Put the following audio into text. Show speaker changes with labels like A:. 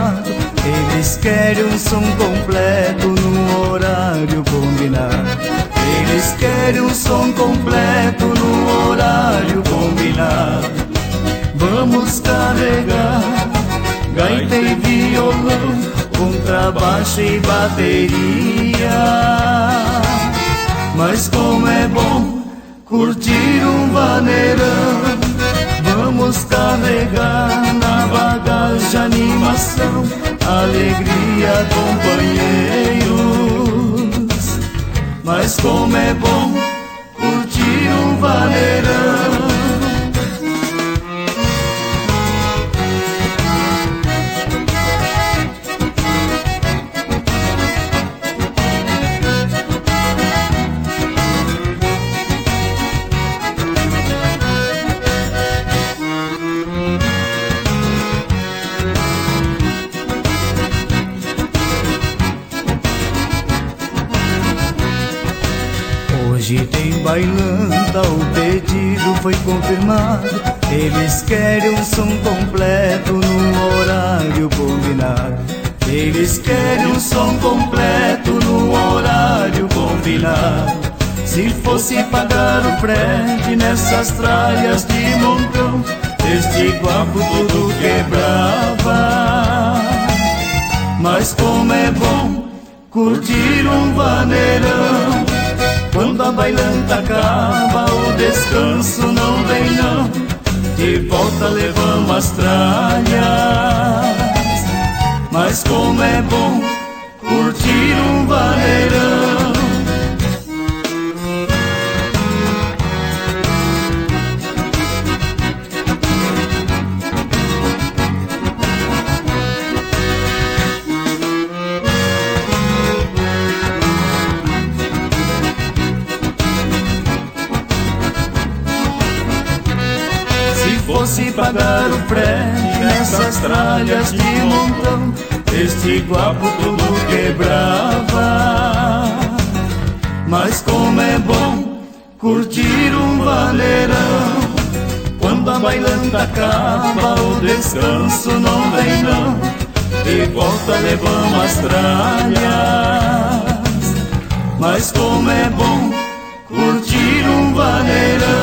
A: confirmado. Eles querem um som completo no horário combinado. Eles querem um som completo no horário combinado. Vamos carregar gaita e violão, contrabaixo e bateria. Mas como é bom curtir um vaneirão, vamos carregar na bagagem animação, alegria, companheiros. Mas como é bom curtir um vaneirão. Hoje tem bailanta, o pedido foi confirmado. Eles querem um som completo no horário combinado. Eles querem um som completo no horário combinado. Se fosse pagar o frete nessas tralhas de montão, este guapo tudo quebrava. Mas como é bom curtir um vaneirão, quando a bailanta acaba, o descanso não vem não. De volta levamos as tralhas. Mas como é bom curtir um vaneirão. Se fosse pagar o frete nessas tralhas de montão, este guapo tudo quebrava. Mas como é bom curtir um vaneirão, quando a bailanta acaba, o descanso não vem não. De volta levamos as tralhas. Mas como é bom curtir um vaneirão.